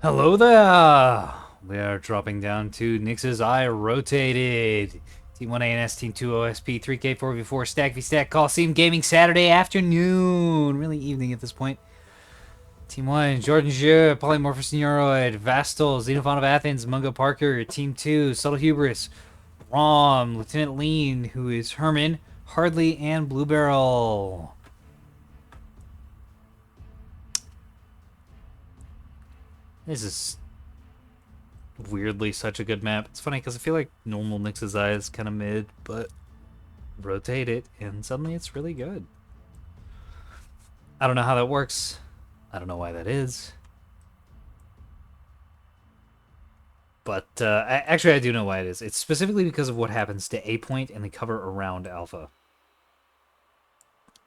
Hello there! We are dropping down to Nix's Eye Rotated. Team 1ANS, Team 2 OSP, 3K, 4v4, Stack v Stack, Coliseum Gaming Saturday afternoon. Really evening at this point. Team 1, Jordan Jeu, Polymorphous Neuroid, Vastal, Xenophon of Athens, Mungo Parker. Team 2, Subtle Hubris, Rom, Lieutenant Lean, who is Herman, Hardley, and Blue Barrel. This is weirdly such a good map. It's funny because I feel like normal Nix's Eye is kind of mid, but rotate it and suddenly it's really good. I don't know how that works. I don't know why that is. But actually, I do know why it is. It's specifically because of what happens to A point and the cover around Alpha.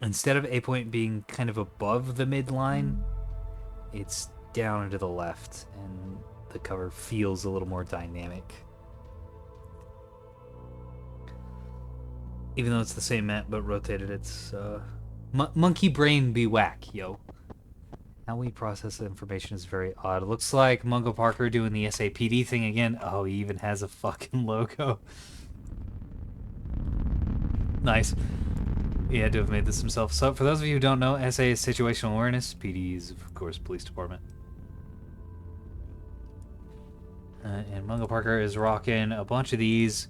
Instead of A point being kind of above the midline, it's down and to the left, and the cover feels a little more dynamic. Even though it's the same map but rotated, it's monkey brain be whack, yo. How we process the information is very odd. It looks like Mungo Parker doing the SAPD thing again. Oh, he even has a fucking logo. Nice. He had to have made this himself. So, for those of you who don't know, SA is situational awareness. PD is, of course, police department. And Mungo Parker is rocking a bunch of these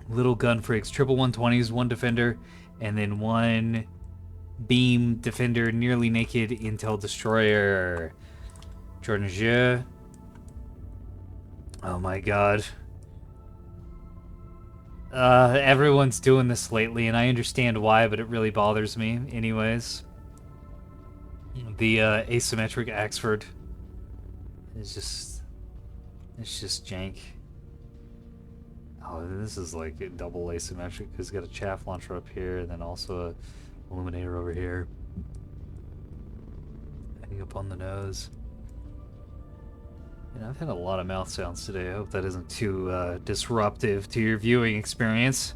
little gun freaks. Triple 120s, one defender, and then one beam defender, nearly naked intel destroyer. Jordan Jeu. Oh my god. Everyone's doing this lately, and I understand why, but it really bothers me anyways. The asymmetric Axford is just... it's just jank. Oh, this is like a double asymmetric because it's got a chaff launcher up here and then also a illuminator over here. Heading up on the nose. And I've had a lot of mouth sounds today. I hope that isn't too disruptive to your viewing experience.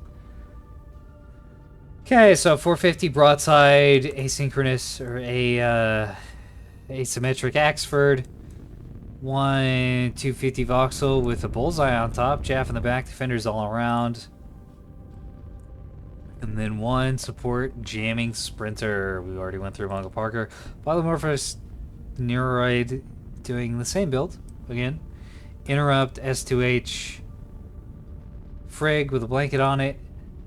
Okay, so 450 broadside, asynchronous, or asymmetric Axford. 250 voxel with a bullseye on top, chaff in the back, defenders all around. And then one support jamming sprinter. We already went through Mungo Parker. Polymorphous Neuroid doing the same build again. Interrupt S2H Frig with a blanket on it.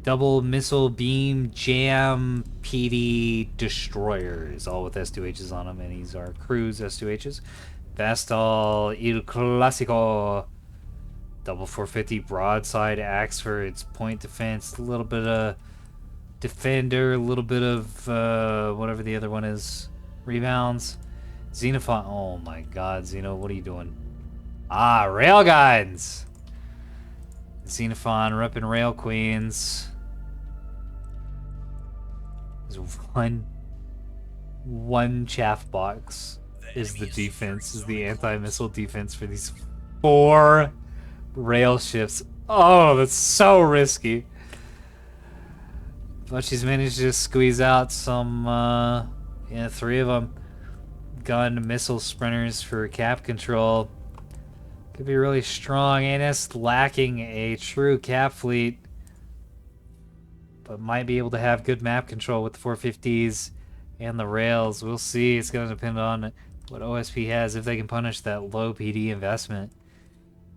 Double missile beam jam PD destroyers, all with S2Hs on them, and these are cruise S2Hs. Vastal Il Classico. Double 450 broadside axe for its point defense. A little bit of defender, a little bit of whatever the other one is. Rebounds. Xenophon. Oh my god, Xeno, what are you doing? Ah, railguns! Xenophon repping rail queens. There's one chaff box is the defense, is the anti-missile defense for these 4 rail ships. Oh, that's so risky. But she's managed to squeeze out some, 3 of them. Gun missile sprinters for cap control. Could be really strong. ANS lacking a true cap fleet, but might be able to have good map control with the 450s and the rails. We'll see. It's going to depend on what OSP has, if they can punish that low PD investment.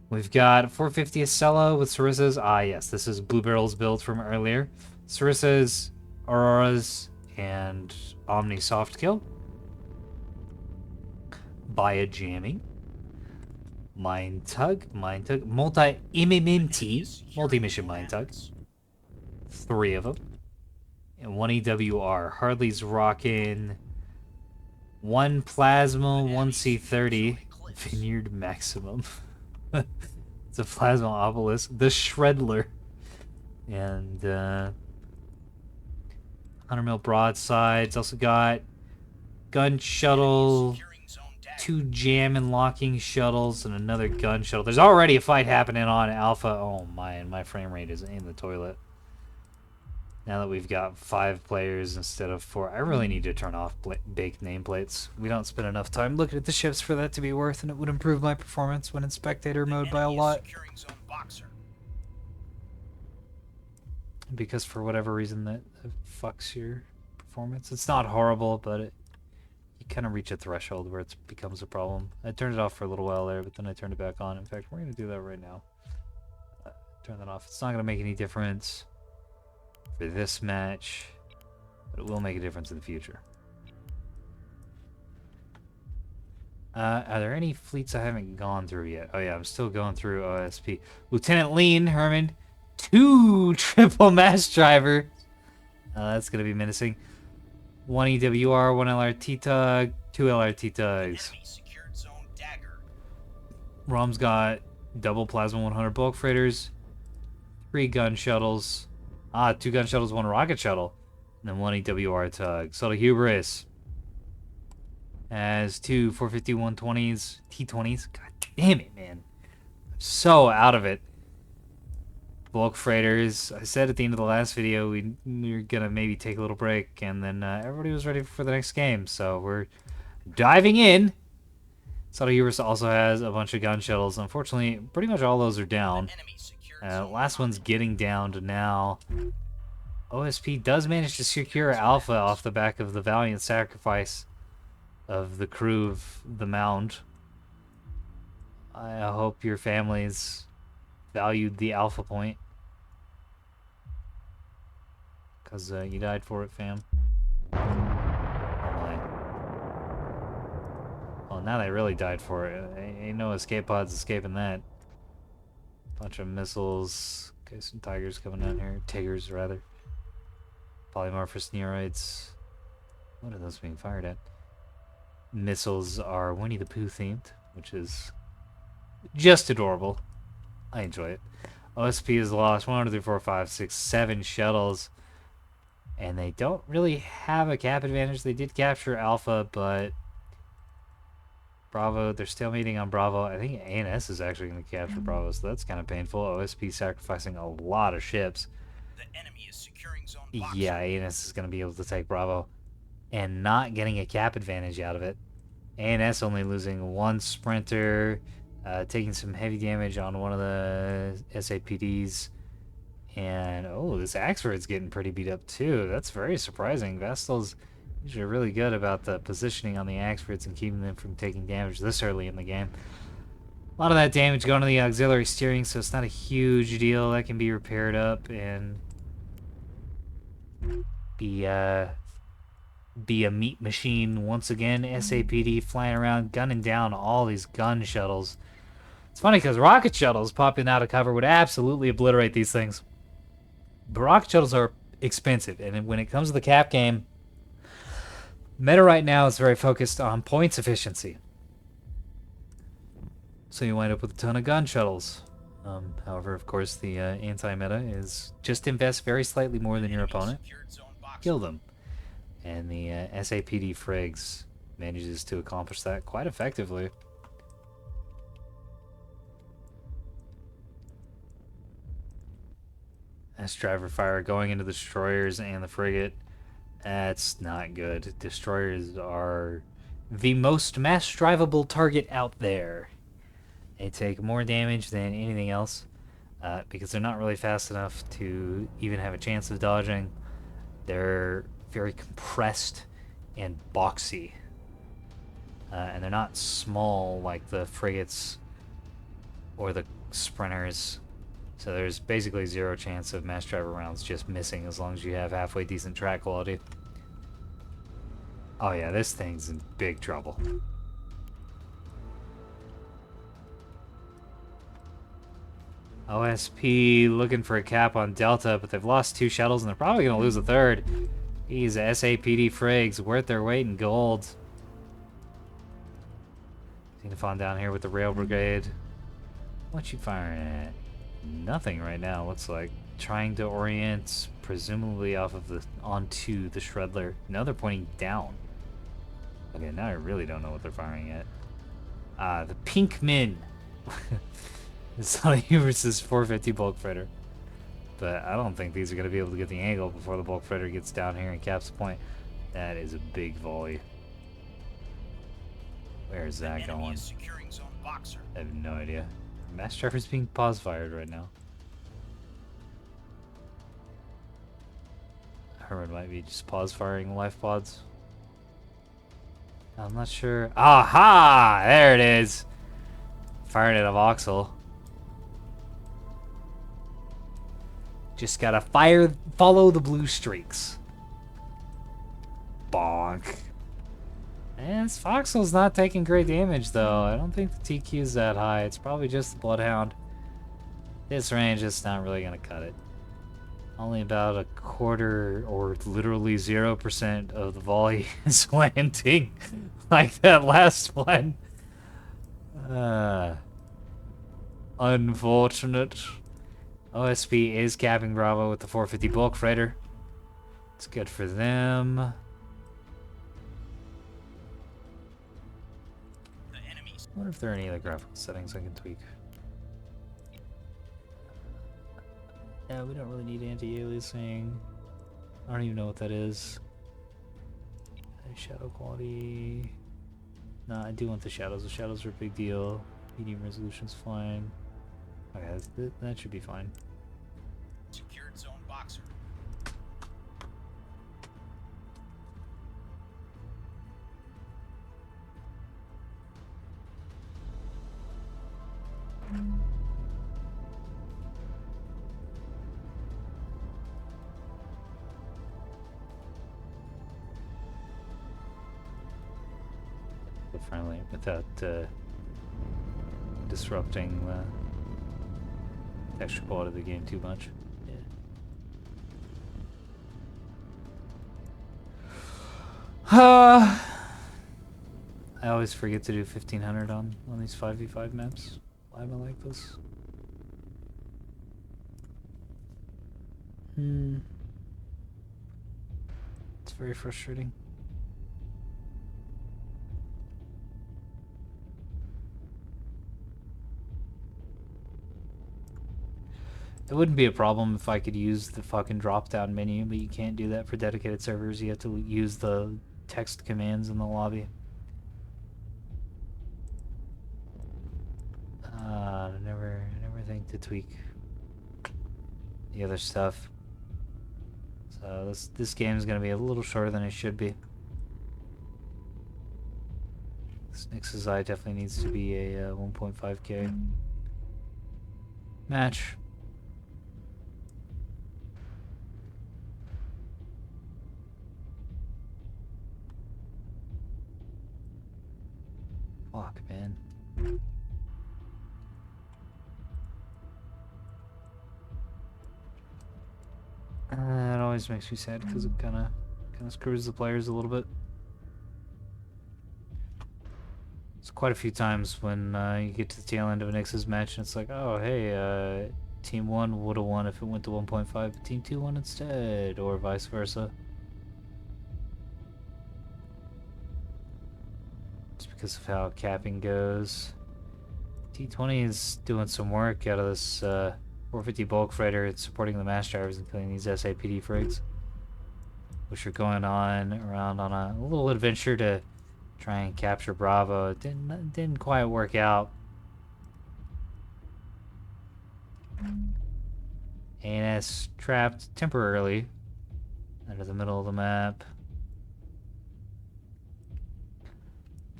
We've got 450 Acela with Sarissa's. Ah, yes, this is Blue Barrel's build from earlier. Sarissa's, Auroras, and Omni Soft Kill. Baya jamming. Mind Tug, multi-MMMT, multi-mission Mind Tug. 3 of them. And 1 EWR. Hardly's rocking 1 Plasma, 1 C30. Vineyard Maximum. It's a Plasma Obelisk. The Shredler. And 100 mil broadsides. Also got gun shuttle, 2 jam and locking shuttles, and another gun shuttle. There's already a fight happening on Alpha. Oh my, and my frame rate is in the toilet. Now that we've got 5 players instead of 4, I really need to turn off baked nameplates. We don't spend enough time looking at the ships for that to be worth, and it would improve my performance when in spectator mode by a lot. Because for whatever reason that fucks your performance. It's not horrible, but you kind of reach a threshold where it becomes a problem. I turned it off for a little while there, but then I turned it back on. In fact, we're going to do that right now. Turn that off. It's not going to make any difference for this match, but it will make a difference in the future. Are there any fleets I haven't gone through yet? Oh yeah, I'm still going through OSP. Lieutenant Lean Herman, 2 triple mass driver. That's going to be menacing. 1 EWR, 1 LRT tug, 2 LRT tugs. Rom's got double plasma 100 bulk freighters, 3 gun shuttles. 2 gun shuttles, 1 rocket shuttle, and then 1 EWR tug. Subtle Hubris has 2 450 120s, T20s. God damn it, man. I'm so out of it. Bulk freighters. I said at the end of the last video we were gonna maybe take a little break, and then everybody was ready for the next game, so we're diving in. Subtle Hubris also has a bunch of gun shuttles. Unfortunately, pretty much all those are down. Last one's getting down to now. OSP does manage to secure Alpha off the back of the valiant sacrifice of the crew of the Mound. I hope your families valued the Alpha point, because you died for it, fam. Oh my. Well, now they really died for it. Ain't no escape pods escaping that. Bunch of missiles. Okay, some tigers coming down here. Tigers, rather. Polymorphous Neuroids. What are those being fired at? Missiles are Winnie the Pooh themed, which is just adorable. I enjoy it. OSP has lost 1, 2, 3, 4, 5, 6, 7 shuttles. And they don't really have a cap advantage. They did capture Alpha, but Bravo, they're still meeting on Bravo. I think ANS is actually going to capture Bravo, so that's kind of painful. OSP sacrificing a lot of ships. The enemy is securing zone boxer. Yeah, ANS is going to be able to take Bravo and not getting a cap advantage out of it. ANS only losing 1 sprinter, taking some heavy damage on one of the SAPDs. And, oh, this Axford's getting pretty beat up, too. That's very surprising. Vestal's usually really good about the positioning on the Axfords and keeping them from taking damage this early in the game. A lot of that damage going to the auxiliary steering, so it's not a huge deal. That can be repaired up and be a meat machine once again. SAPD flying around, gunning down all these gun shuttles. It's funny because rocket shuttles popping out of cover would absolutely obliterate these things. But rocket shuttles are expensive, and when it comes to the cap game, meta right now is very focused on points efficiency. So you wind up with a ton of gun shuttles. However, of course, the anti-meta is just invest very slightly more than your opponent. Kill them. And the SAPD Frigs manages to accomplish that quite effectively. That's driver fire going into the destroyers and the frigate. That's not good. Destroyers are the most mass drivable target out there. They take more damage than anything else because they're not really fast enough to even have a chance of dodging. They're very compressed and boxy. And they're not small like the frigates or the sprinters. So there's basically 0 chance of mass driver rounds just missing as long as you have halfway decent track quality. Oh yeah, this thing's in big trouble. OSP looking for a cap on Delta, but they've lost 2 shuttles and they're probably going to lose a 3rd. These SAPD Frigs worth their weight in gold. Xenophon down here with the Rail Brigade. What you firing at? Nothing right now, looks like. Trying to orient, presumably off of onto the Shredler. No, they're pointing down. Okay, now I really don't know what they're firing at. The Pink Min. It's Hubris' 450 bulk freighter. but I don't think these are going to be able to get the angle before the bulk freighter gets down here and caps the point. That is a big volley. Where is that Enemy going? is securing zone Boxer. I have no idea. Mass Traffic's being pause fired right now. Herman might be just pause firing life pods. I'm not sure. Aha! There it is. Firing at a voxel. Just gotta follow the blue streaks. Bonk. And this voxel's not taking great damage though. I don't think the TQ is that high. It's probably just the Bloodhound. This range is not really gonna cut it. Only about a quarter or literally 0% of the volley is landing like that last one. Unfortunate. OSP is capping Bravo with the 450 bulk freighter. It's good for them. The enemies. I wonder if there are any other graphical settings I can tweak. Yeah, we don't really need anti-aliasing. I don't even know what that is. Shadow quality. No, I do want the shadows. The shadows are a big deal. Medium resolution's fine. Okay, that should be fine. Secured zone Boxer. Friendly without disrupting the texture quality of the game too much. Yeah. I always forget to do 1500 on these 5v5 maps. Why am I like this? It's very frustrating. It wouldn't be a problem if I could use the fucking drop-down menu, but you can't do that for dedicated servers. You have to use the text commands in the lobby. I never think to tweak the other stuff. So this game is gonna be a little shorter than it should be. This Nix's Eye definitely needs to be a 1.5K match. Fuck, man. That always makes me sad because it kind of screws the players a little bit. It's quite a few times when you get to the tail end of an X's match and it's like, oh hey, Team 1 would have won if it went to 1.5, but Team 2 won instead, or vice versa. Just because of how capping goes. T20 is doing some work out of this 450 bulk freighter. It's supporting the mass drivers and killing these SAPD frigs, which are going on around on a little adventure to try and capture Bravo. It didn't quite work out. ANS trapped temporarily under the middle of the map.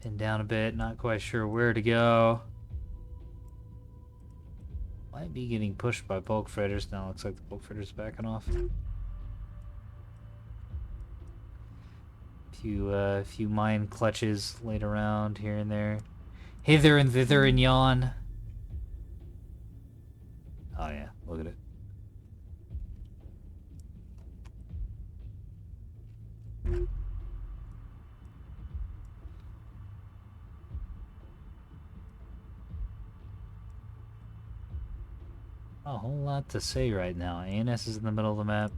Pinned down a bit, not quite sure where to go. Might be getting pushed by bulk freighters. Now looks like the bulk freighter's backing off. Few mine clutches laid around here and there. Hither and thither and yon. Oh yeah, look at it. A whole lot to say right now. ANS is in the middle of the map.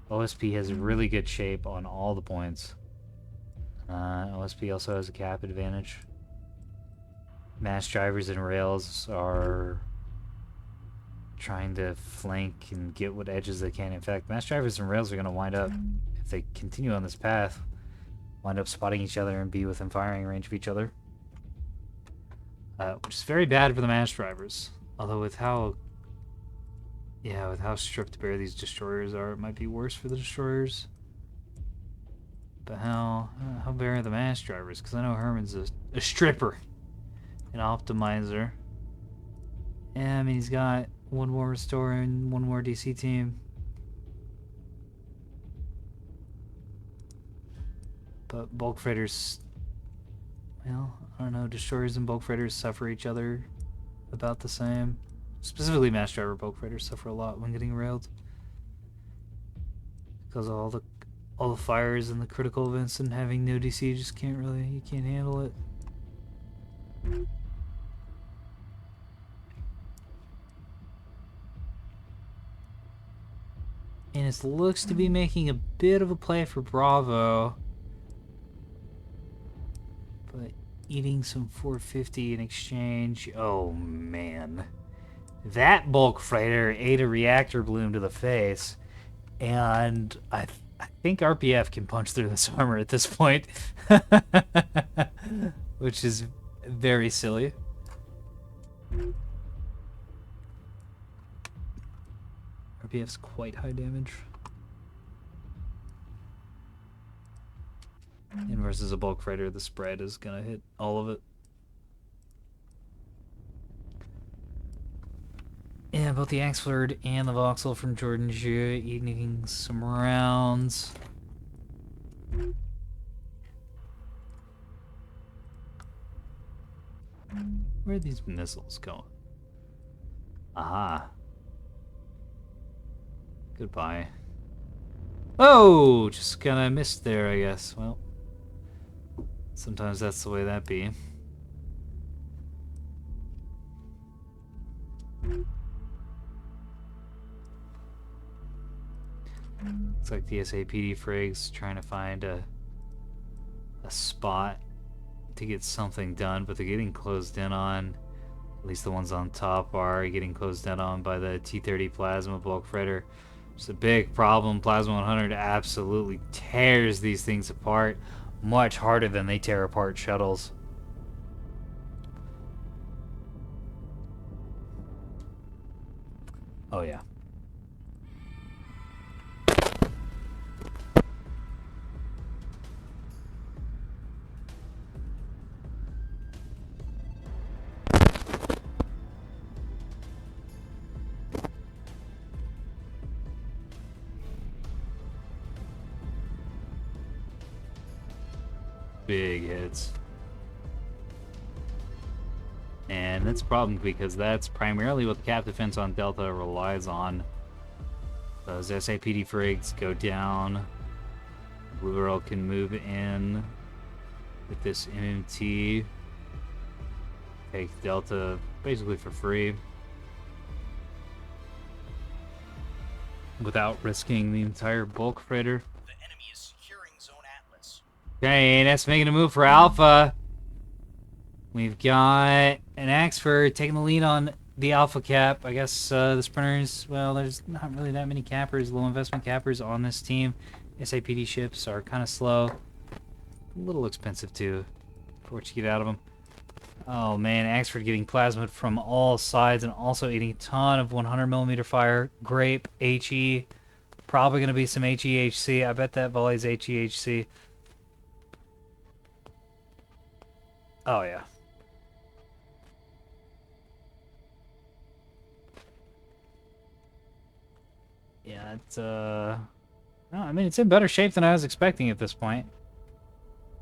OSP has really good shape on all the points. OSP also has a cap advantage. Mass drivers and rails are trying to flank and get what edges they can. In fact, mass drivers and rails are going to wind up, if they continue on this path, wind up spotting each other and be within firing range of each other. Which is very bad for the mass drivers. Although with how stripped bare these destroyers are, it might be worse for the destroyers. But how bare are the mass drivers? Because I know Herman's a stripper, an optimizer. Yeah, I mean, he's got one more restorer and one more DC team. But bulk freighters, well, I don't know, destroyers and bulk freighters suffer each other about the same. Specifically, mass driver bulk freighters suffer a lot when getting railed. Because of all the fires and the critical events, and having no DC, you can't handle it. And it looks to be making a bit of a play for Bravo. But eating some 450 in exchange. Oh, man. That bulk freighter ate a reactor bloom to the face. And I think RPF can punch through this armor at this point. Which is very silly. RPF's quite high damage. And versus a bulk freighter, the spread is gonna hit all of it. Yeah, both the Axford and the Vauxhall from Jordan Jeu eating some rounds. Where are these missiles going? Aha. Goodbye. Oh, just kinda missed there, I guess. Well, sometimes that's the way that be. Looks like the SAPD frigs trying to find a spot to get something done, but they're getting closed in on. At least the ones on top are getting closed in on by the T-30 Plasma bulk freighter. It's a big problem. Plasma 100 absolutely tears these things apart much harder than they tear apart shuttles. Oh yeah. Big hits. And that's a problem because that's primarily what the cap defense on Delta relies on. Those SAPD frigs go down. Blue Earl can move in with this MMT. Take Delta basically for free. Without risking the entire bulk freighter. The enemy is securing Zone Atlas. Okay, and that's making a move for Alpha. We've got an Axford taking the lead on the Alpha cap. I guess the sprinters, well, there's not really that many cappers, low investment cappers on this team. SAPD ships are kind of slow. A little expensive too, for what you get out of them. Oh man, Axford getting plasmid from all sides and also eating a ton of 100mm fire. Grape, HE. Probably going to be some HEHC. I bet that volley's HEHC. Oh yeah. Yeah, it's no, I mean it's in better shape than I was expecting at this point.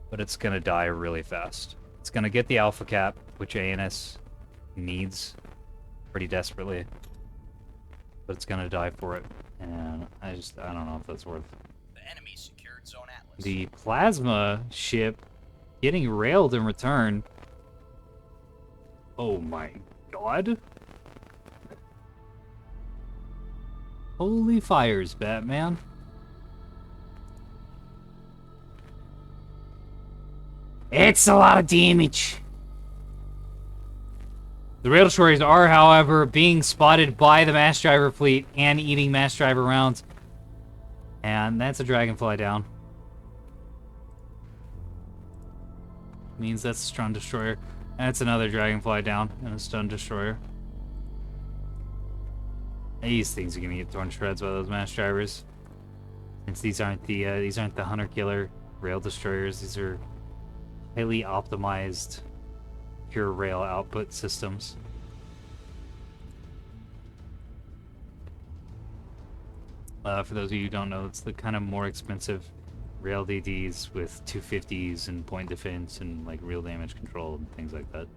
But it's gonna die really fast. It's gonna get the alpha cap, which ANS needs pretty desperately. But it's gonna die for it. And I don't know if that's worth The enemy secured Zone Atlas. the plasma ship getting railed in return. Oh my god. Holy fires, Batman. It's a lot of damage. The rail destroyers are, however, being spotted by the mass driver fleet and eating mass driver rounds. And that's a dragonfly down. Means that's a stun destroyer. That's another dragonfly down and a stun destroyer. These things are gonna get torn to shreds by those mass drivers. Since these aren't the hunter killer rail destroyers, these are highly optimized pure rail output systems. For those of you who don't know, it's the kind of more expensive rail DDs with 250s and point defense and like real damage control and things like that.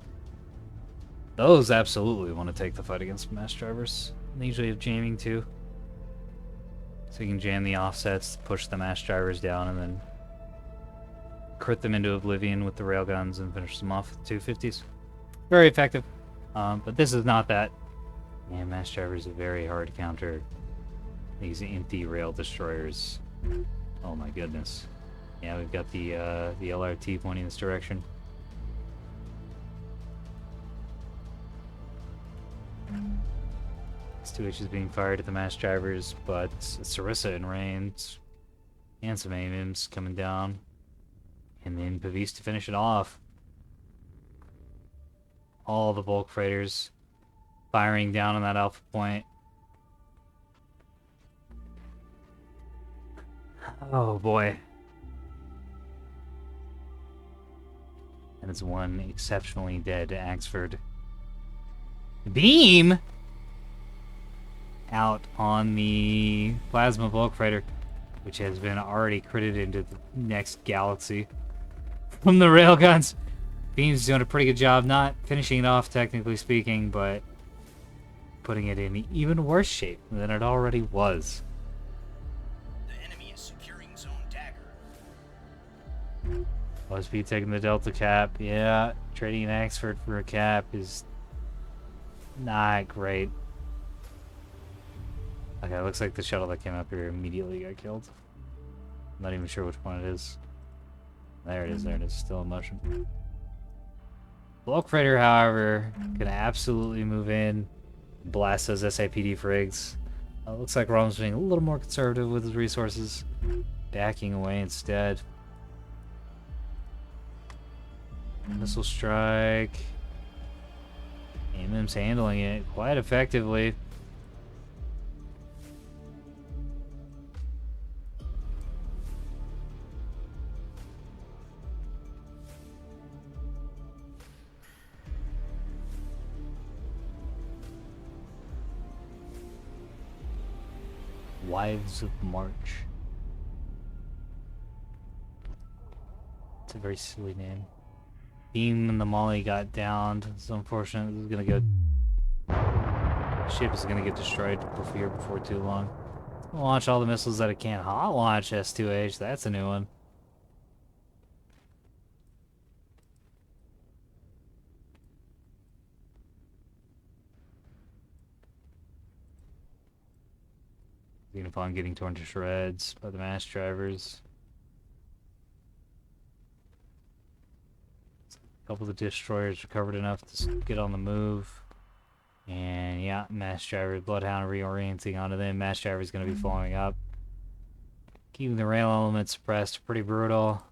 Those absolutely want to take the fight against mass drivers. And they usually have jamming too. So you can jam the offsets, push the mass drivers down, and then crit them into oblivion with the railguns and finish them off with 250s. Very effective. But this is not that. Yeah, mass drivers are very hard to counter. These empty rail destroyers. Oh my goodness. Yeah, we've got the LRT pointing this direction. S2H is being fired at the mass drivers, but Sarissa in range. And some AIMs coming down. And then Pavis to finish it off. All the bulk freighters firing down on that alpha point. Oh boy. And it's one exceptionally dead Axford. Beam out on the plasma bulk freighter, which has been already critted into the next galaxy from the railguns. Beam's doing a pretty good job, not finishing it off technically speaking, but putting it in even worse shape than it already was. The enemy is securing zone dagger. OSP taking the Delta cap. Yeah, trading an Axford for a cap is not great. Okay, looks like the shuttle that came up here immediately got killed. I'm not even sure which one it is. There it is, there it is, still in motion. Bulk freighter, however, gonna absolutely move in, blast those SAPD frigs. Looks like Rom's being a little more conservative with his resources, backing away instead. Missile strike. AIM's handling it quite effectively. Wives of March. It's a very silly name. Beam and the Molly got downed. It's unfortunate. This is gonna go. Ship is gonna get destroyed before too long. Launch all the missiles that it can. Hot launch S2H. That's a new one. Xenophon getting torn to shreds by the mass drivers. A couple of the destroyers recovered enough to get on the move. And yeah, mass driver, Bloodhound reorienting onto them. Mass driver is going to be following up. Keeping the rail element suppressed. Pretty brutal.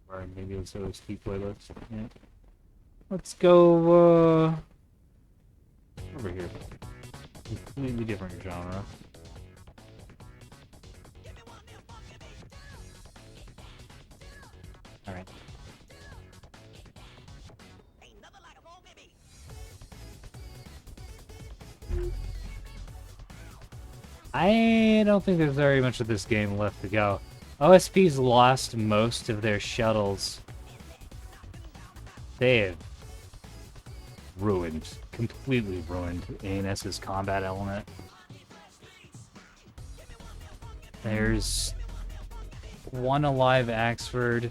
Or maybe let's always keep playlists. Yeah. Let's go over here. Completely different genre. Alright. I don't think there's very much of this game left to go. OSP's lost most of their shuttles. They have ruined, completely ruined ANS's combat element. There's one alive Axford,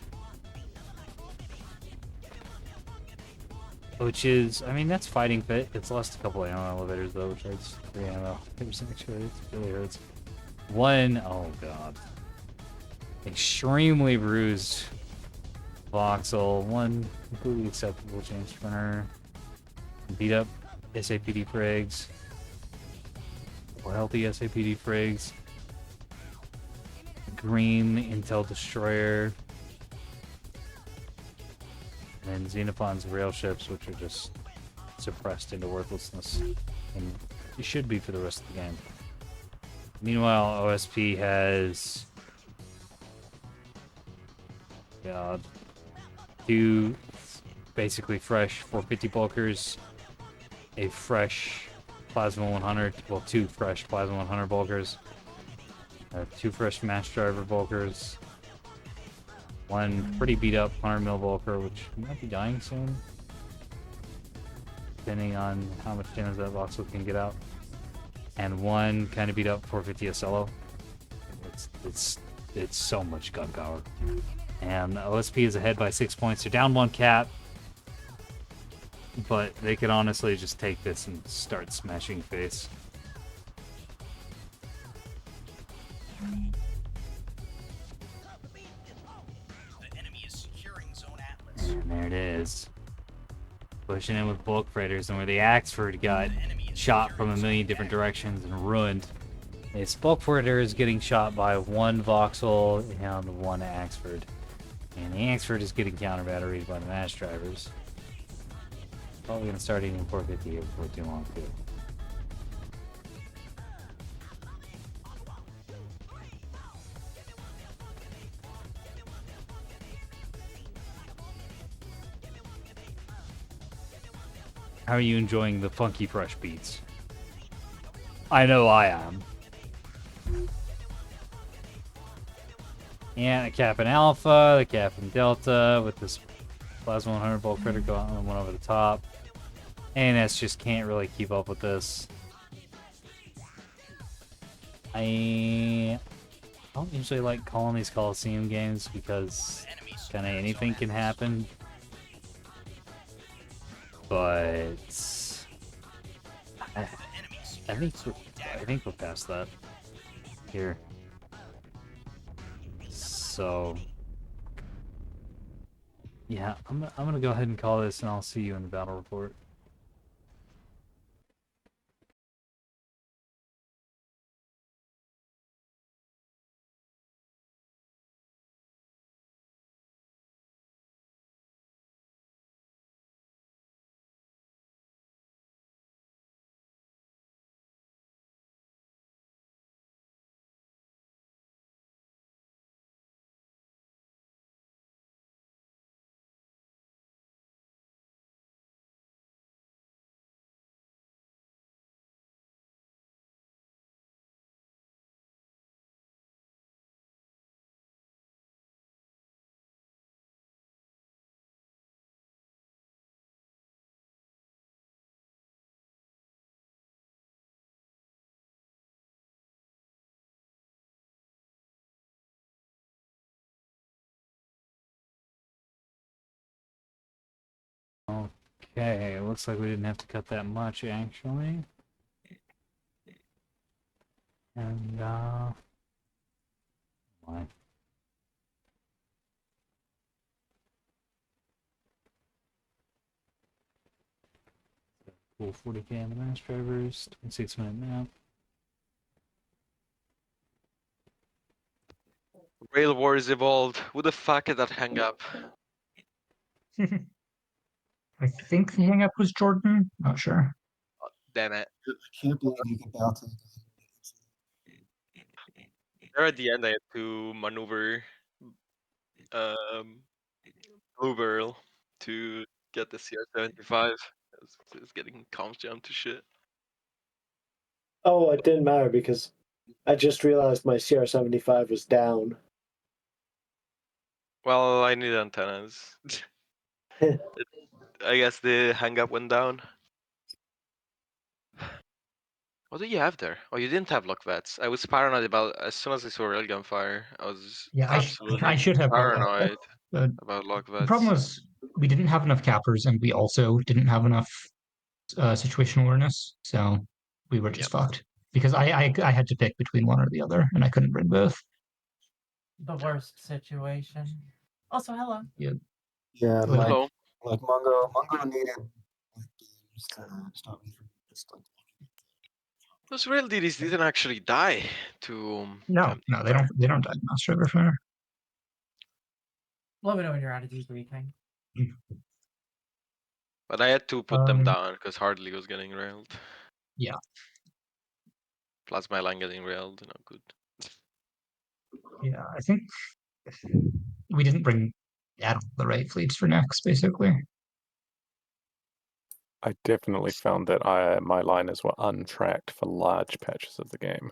which is, I mean, that's fighting fit. It's lost a couple of ammo elevators though, which hurts. 3 ammo. Actually, it really hurts. One, oh god, extremely bruised voxel. One completely acceptable change sprinter. Beat up SAPD Frigs. Or healthy SAPD Frigs. Green Intel Destroyer. And Xenophon's rail ships, which are just suppressed into worthlessness. And it should be for the rest of the game. Meanwhile, OSP has two basically fresh 450 bulkers, a fresh Plasma 100, well, two fresh Plasma 100 bulkers, two fresh Mass Driver bulkers, one pretty beat up 100 mil bulker, which might be dying soon, depending on how much damage that voxel can get out, and one kind of beat up 450 SLO. It's so much gun power. And OSP is ahead by 6 points. They're down one cap, but they could honestly just take this and start smashing face. The enemy is securing Zone Atlas. And there it is. Pushing in with bulk freighters, and where the Axford got shot from a million different directions and ruined. This bulk freighter is getting shot by one Voxel and one Axford. And the Axford is getting counter batteries by the Mass Drivers. Probably gonna start eating 450 here before too long too. How are you enjoying the funky fresh beats? I know I am. Yeah, the Cap and Alpha, the Cap and Delta with this Plasma 100 bulk critter going one over the top. ANS just can't really keep up with this. I don't usually like calling these Coliseum games because kind of anything can happen. But I think we're past that here. So yeah, I'm gonna go ahead and call this, and I'll see you in the battle report. Okay, it looks like we didn't have to cut that much actually. And why? Full 40k on the Mass Drivers, 26-minute map. Rail Wars evolved. Who the fuck did that hang up? I think the hang up was Jordan. Not sure. Damn it. I can't believe you can bounce it. There at the end, I had to maneuver Blue Barrel to get the CR-75. It's getting comms jammed to shit. Oh, it didn't matter because I just realized my CR-75 was down. Well, I need antennas. I guess the hang up went down. What do you have there? Oh, you didn't have lock vets. I was paranoid about as soon as I saw railgun fire. I was Yeah, absolutely I should have brought that up. paranoid The about lock the vets. problem was we didn't have enough cappers, and we also didn't have enough situational awareness, so we were just fucked. because I had to pick between one or the other, and I couldn't bring both. The worst situation. Also, hello. Yeah, Like, Hello. like Mongo needed like games to stop me from just like Those real DDs didn't actually die to no, they don't diagnose River Fire. Let me know when you're out of D3, King. But I had to put them Um, down because Hardly was getting railed. Yeah. Plus my line getting railed, no good. Yeah, I think we didn't bring at all the right fleets for next, basically. I definitely found that my liners were untracked for large patches of the game.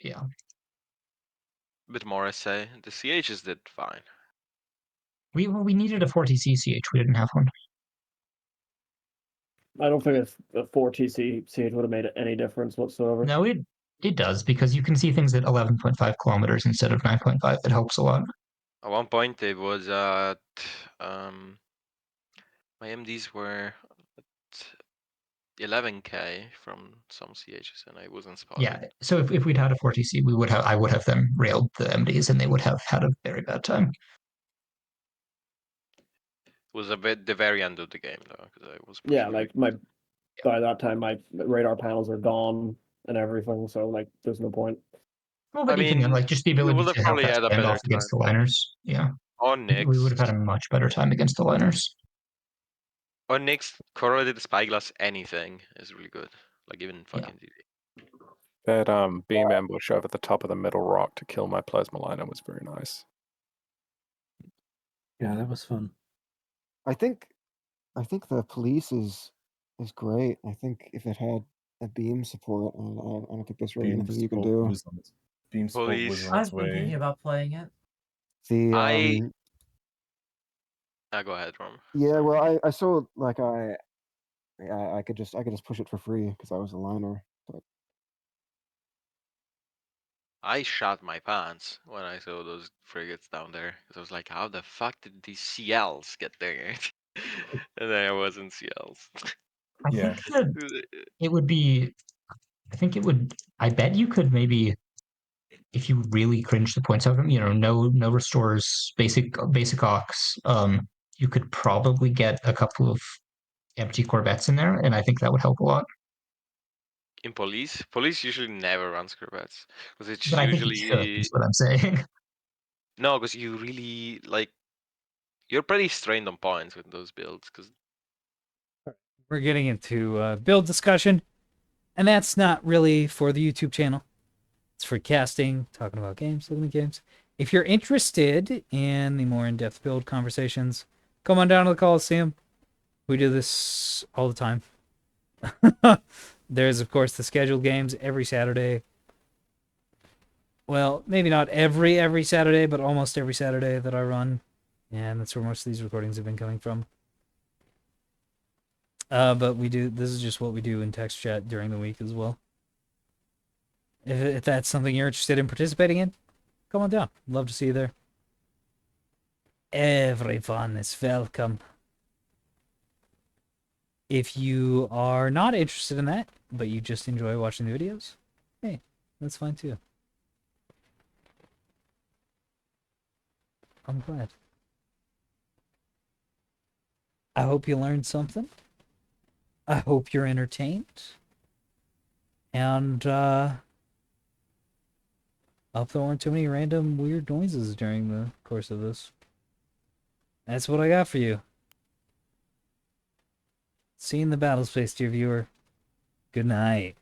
Yeah. Bit more SA. The CHs did fine. We needed a 40C CH. We didn't have one. I don't think a 4TC CH would have made any difference whatsoever. No, it does, because you can see things at 11.5 kilometers instead of 9.5. It helps a lot. At one point it was at my MDs were at 11k from some CHs and I wasn't spotted. Yeah. So if we'd had a 40C, I would have then railed the MDs, and they would have had a very bad time. It was a bit the very end of the game though, because I was Yeah, pushing like by that time my radar panels are gone and everything, so like there's no point. Well, but I even then, mean, like, just the you ability would have to have probably that had a better standoff against the time. liners. Yeah. On We would have had Nyx, a much better time against the liners. on Nyx, correlated spyglass anything is really good. Like even fucking DD. That beam ambush over the top of the middle rock to kill my plasma liner was very nice. Yeah, that was fun. I think the police is great. I think if it had a beam support, I don't think there's really Beam anything you can support do. was on its, beam support was Police. on its I've been thinking way. about playing it. The Go ahead, Rom. yeah, well, I saw like I could just push it for free because I was a liner. But I shot my pants when I saw those frigates down there. Because I was like, how the fuck did these CLs get there? And then I wasn't CLs. I Yeah. think that it would be. I think it would. I bet you could maybe, if you really cringe the points out of them, no restores, basic ox. You could probably get a couple of empty Corvettes in there, and I think that would help a lot. In police usually never runs corvettes. Because it's But I think it should, usually... is what I'm saying. No, because you really, like... You're pretty strained on points with those builds. Because We're getting into build discussion, and that's not really for the YouTube channel. It's for casting, talking about games, looking at games. If you're interested in the more in-depth build conversations, come on down to the Coliseum. We do this all the time. There's, of course, the scheduled games every Saturday. Well, maybe not every Saturday, but almost every Saturday that I run. And that's where most of these recordings have been coming from. But this is just what we do in text chat during the week as well. If that's something you're interested in participating in, come on down. Love to see you there. Everyone is welcome. If you are not interested in that, but you just enjoy watching the videos, hey, that's fine too. I'm glad. I hope you learned something. I hope you're entertained. And I hope there weren't too many random weird noises during the course of this. That's what I got for you. See you in the battle space, dear viewer. Good night.